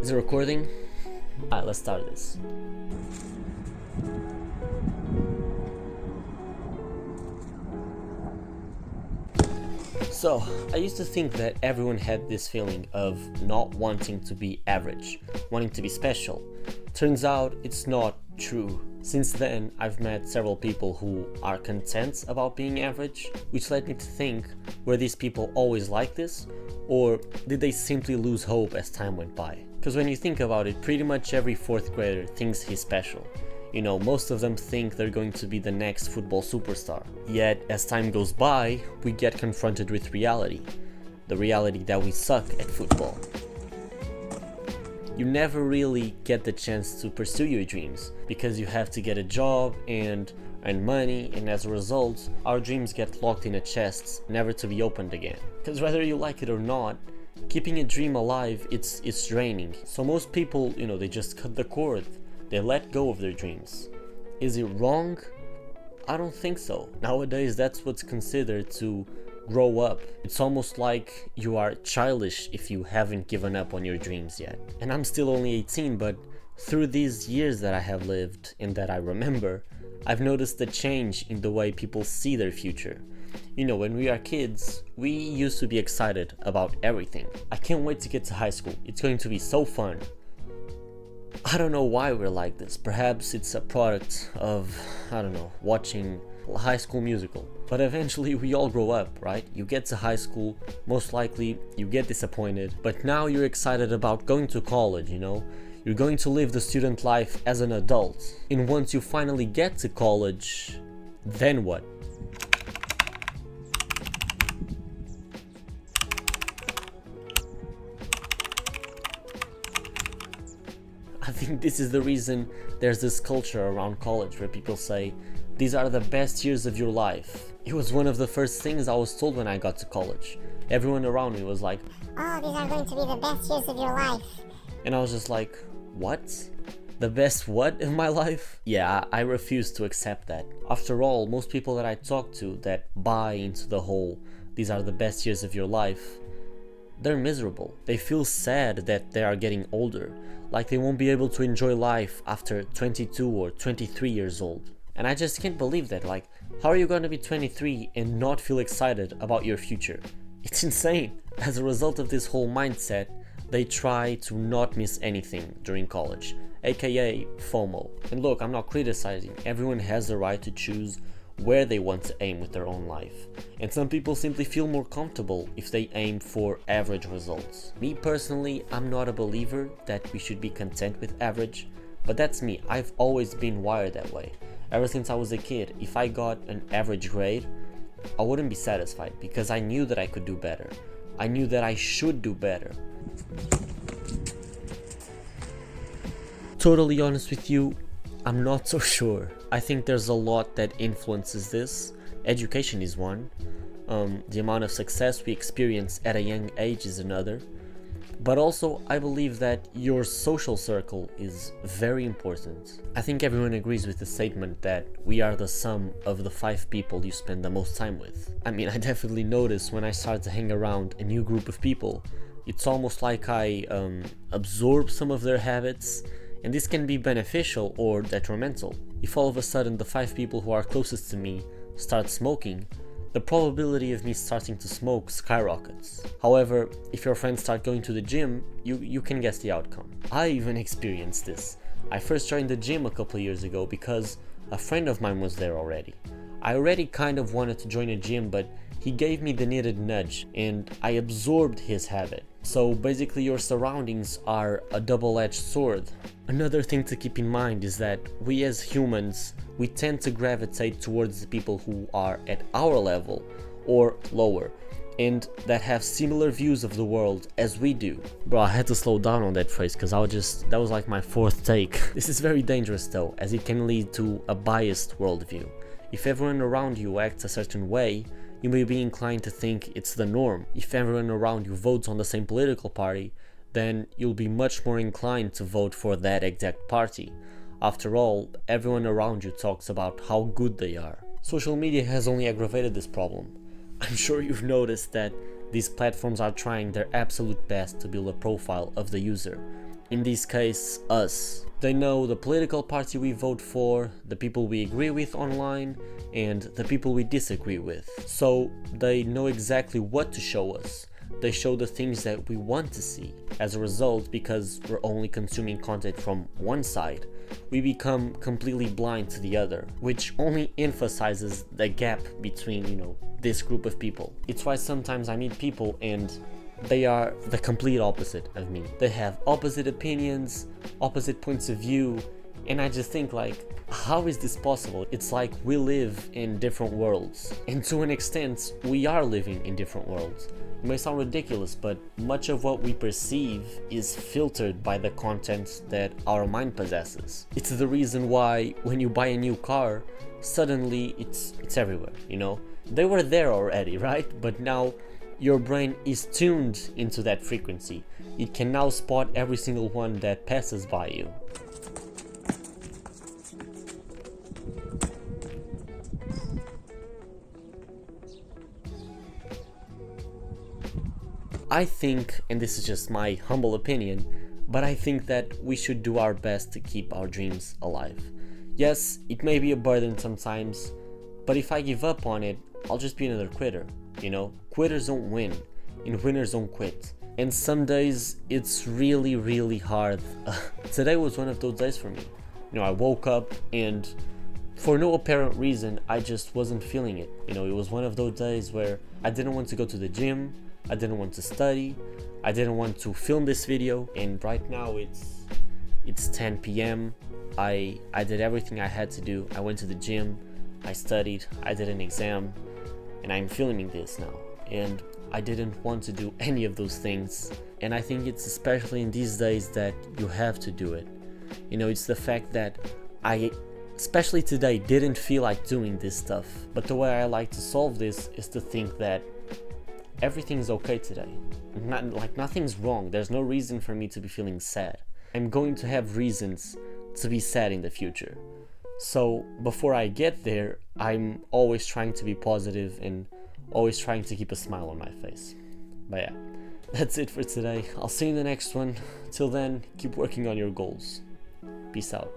Is it recording? Alright, let's start this. So, I used to think that everyone had this feeling of not wanting to be average, wanting to be special. Turns out it's not true. Since then, I've met several people who are content about being average, which led me to think, were these people always like this? Or did they simply lose hope as time went by? Because when you think about it, pretty much every fourth grader thinks he's special. You know, most of them think they're going to be the next football superstar. Yet, as time goes by, we get confronted with reality. The reality that we suck at football. You never really get the chance to pursue your dreams because you have to get a job and earn money, and as a result, our dreams get locked in a chest, never to be opened again. Because whether you like it or not, keeping a dream alive, it's draining. So most people, they just cut the cord. They let go of their dreams. Is it wrong? I don't think so. Nowadays, that's what's considered to grow up. It's almost like you are childish if you haven't given up on your dreams yet. And I'm still only 18, but through these years that I have lived and that I remember, I've noticed a change in the way people see their future. When we are kids, we used to be excited about everything. I can't wait to get to high school. It's going to be so fun. I don't know why we're like this. Perhaps it's a product of, watching High School Musical. But eventually we all grow up, right? You get to high school, most likely you get disappointed, but now you're excited about going to college, You're going to live the student life as an adult. And once you finally get to college, then what? I think this is the reason there's this culture around college where people say, these are the best years of your life. It was one of the first things I was told when I got to college. Everyone around me was like, oh, these are going to be the best years of your life. And I was just like, what? The best what of my life? Yeah, I refuse to accept that. After all, most people that I talk to that buy into the whole, these are the best years of your life, they're miserable. They feel sad that they are getting older, like they won't be able to enjoy life after 22 or 23 years old. And I just can't believe that. Like, how are you going to be 23 and not feel excited about your future? It's insane. As a result of this whole mindset, they try to not miss anything during college, aka FOMO. And look, I'm not criticizing. Everyone has the right to choose where they want to aim with their own life. And some people simply feel more comfortable if they aim for average results. Me personally, I'm not a believer that we should be content with average, but that's me. I've always been wired that way. Ever since I was a kid, if I got an average grade, I wouldn't be satisfied because I knew that I could do better. I knew that I should do better. Totally honest with you, I'm not so sure. I think there's a lot that influences this. Education is one. The amount of success we experience at a young age is another. But also, I believe that your social circle is very important. I think everyone agrees with the statement that we are the sum of the 5 people you spend the most time with. I mean, I definitely notice when I start to hang around a new group of people, it's almost like I absorb some of their habits, and this can be beneficial or detrimental. If all of a sudden the 5 people who are closest to me start smoking, the probability of me starting to smoke skyrockets. However, if your friends start going to the gym, you can guess the outcome. I even experienced this. I first joined the gym a couple of years ago because a friend of mine was there already. I already kind of wanted to join a gym, but he gave me the needed nudge and I absorbed his habit. So basically your surroundings are a double-edged sword. Another thing to keep in mind is that we as humans, we tend to gravitate towards the people who are at our level or lower and that have similar views of the world as we do. Bro, I had to slow down on that phrase because that was like my 4th take. This is very dangerous though, as it can lead to a biased worldview. If everyone around you acts a certain way, you may be inclined to think it's the norm. If everyone around you votes on the same political party, then you'll be much more inclined to vote for that exact party. After all, everyone around you talks about how good they are. Social media has only aggravated this problem. I'm sure you've noticed that these platforms are trying their absolute best to build a profile of the user, in this case, us. They know the political party we vote for, the people we agree with online, and the people we disagree with. So they know exactly what to show us. They show the things that we want to see. As a result, because we're only consuming content from one side, we become completely blind to the other, which only emphasizes the gap between, this group of people. It's why sometimes I meet people and they are the complete opposite of me. They have opposite opinions, opposite points of view, and I just think how is this possible? It's like we live in different worlds, and to an extent, we are living in different worlds. It may sound ridiculous, but much of what we perceive is filtered by the content that our mind possesses. It's the reason why when you buy a new car, suddenly it's everywhere, They were there already, right? But now your brain is tuned into that frequency. It can now spot every single one that passes by you. I think, and this is just my humble opinion, but I think that we should do our best to keep our dreams alive. Yes, it may be a burden sometimes, but if I give up on it, I'll just be another quitter, Quitters don't win, and winners don't quit. And some days, it's really, really hard. Today was one of those days for me. I woke up and for no apparent reason, I just wasn't feeling it. It was one of those days where I didn't want to go to the gym, I didn't want to study, I didn't want to film this video, and right now it's 10 p.m. I did everything I had to do. I went to the gym, I studied, I did an exam, and I'm filming this now. And I didn't want to do any of those things, and I think it's especially in these days that you have to do it. It's the fact that I, especially today, didn't feel like doing this stuff, but the way I like to solve this is to think that everything's okay today. Nothing's wrong. There's no reason for me to be feeling sad. I'm going to have reasons to be sad in the future. So before I get there, I'm always trying to be positive and always trying to keep a smile on my face. But yeah, that's it for today. I'll see you in the next one. Till then, keep working on your goals. Peace out.